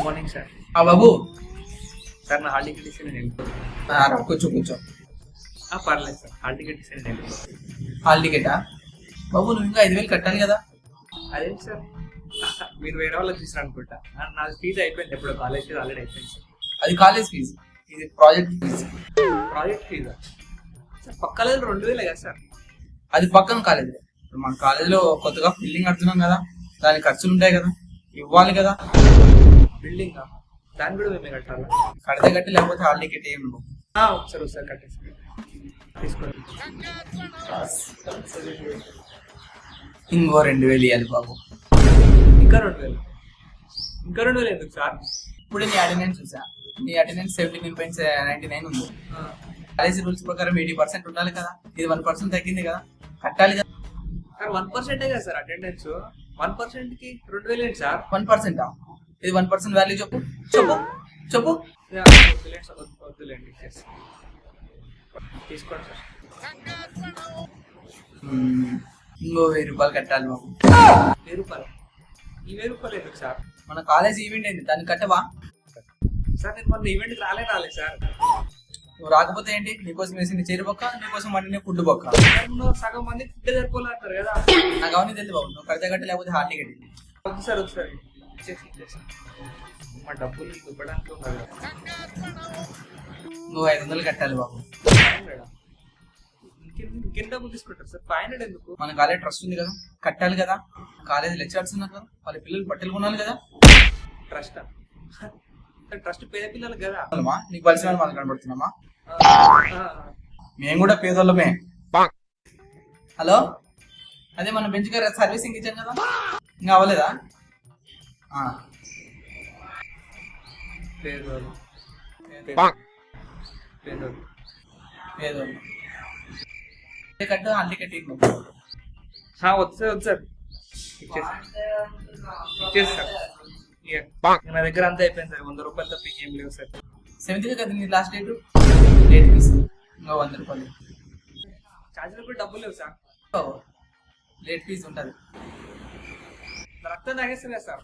Morning sir. బాబు sir నా hall ticket ఇస్తే నేను వెళ్ళిపోతాను. కూర్చో కూర్చో. పర్లేదు సార్, హాల్ టికెట్ ఇస్తే నేను వెళ్ళిపోతాను. హాల్ టికెటా? బాబు నువ్వు ఇంకా 5,000 కట్టాలి కదా. అదేంటి సార్, మీరు వేరే వాళ్ళకి తీసుకురా అనుకుంటా. నా ఫీజు అయిపోయింది, ఎప్పుడో కాలేజ్ ఫీజు ఆల్రెడీ అయిపోయింది సార్. అది కాలేజ్ ఫీజు, ఇది ప్రాజెక్ట్ ఫీజు. ప్రాజెక్ట్ ఫీజా సార్? పక్క కాలేజ్ 2,000 కదా సార్. అది పక్కన కాలేజ్. మన కాలేజీలో కొత్తగా బిల్డింగ్ కడుతున్నాం కదా, దానికి ఖర్చులు ఉంటాయి కదా, ఇవ్వాలి కదా. బిల్డింగ్ దాన్ని కూడా మేమే కట్టాలా? కడితే కట్టి, లేకపోతే హాల్ టికెట్ ఏమి నువ్వు. ఒకసారి కట్టేసి తీసుకోండి. ఇంకో 2,000 ఇవ్వాలి బాబు. ఇంకా 2,000 ఎందుకు సార్? ఇప్పుడు నీ అటెండెన్స్ చూసా, నీ అటెండెన్స్ 79.99 ఉంది. కాలేజీ రూల్స్ ప్రకారం 80% ఉండాలి కదా, ఇది 1% తగ్గింది కదా, కట్టాలి కదా. సార్ 1% కదా సార్ అటెండెన్స్. 1% కి 2,000 ఏంటి సార్? 1%? ఇది 1% వాల్యూ చెప్పు చెప్పు చెప్పు. వద్దులేండి, తీసుకోండి సార్. ఇంకో 1,000 రూపాయలు కట్టాలి బాబు. 1,000 రూపాయలు? ఈ 1,000 రూపాయలు ఎందుకు సార్? మన కాలేజ్ ఈవెంట్ అయింది, దాన్ని కట్టవా? సార్ నేను మొన్న ఈవెంట్కి రాలేదు సార్. నువ్వు రాకపోతే ఏంటి, నీకోసం వేసింది చేరు బొక్క, నీకోసం వండిన ఫుడ్ బొక్క. సగం మంది ఫుడ్ సరిపోలేస్తారు కదా. నాకు అవన్నీ తెలియదు బాబు, నువ్వు కడితే కట్టి, లేకపోతే హాల్ టికెట్. వద్దు సార్, వద్దు సార్, మా డబ్బులు ఇవ్వడానికి ఉన్నారు కదా. నువ్వు 500 కట్టాలి బాబు. 500? ఇంకెంత డబ్బులు తీసుకుంటారు సార్? 500 ఎందుకు? మన కాలేజ్ ట్రస్ట్ ఉంది కదా, కట్టాలి కదా. కాలేజ్ లెక్చరర్స్ ఉన్నారు కదా, వాళ్ళ పిల్లలు బట్టలు కొనాలి కదా. ట్రస్ట్ ట్రస్ట్ పేద పిల్లలు కదా. నీకు కలిసి మనం కనబడుతున్నామా? మేము కూడా పేదోళ్ళమే. హలో, అదే మన బెంచ్ గారు సర్వీసింగ్ ఇచ్చాను కదా, ఇంకా అవ్వలేదా? పేదోళ్ళు పేదోళ్ళు కట్టు, హాల్ టికెట్. వద్దు సార్, ఇచ్చేసి సార్. నా దగ్గర అంతా అయిపోయింది సార్, 100 రూపాయలు తప్ప ఏం లేవు సార్. 7th కదా నీ లాస్ట్ డేట్, లేట్ ఫీస్ ఇంకా 100 రూపాయలు. ఛార్జీలు కూడా డబ్బులు లేవు సార్. లేట్ ఫీస్ ఉంటుంది. రక్తం తాగేస్తారు కదా సార్.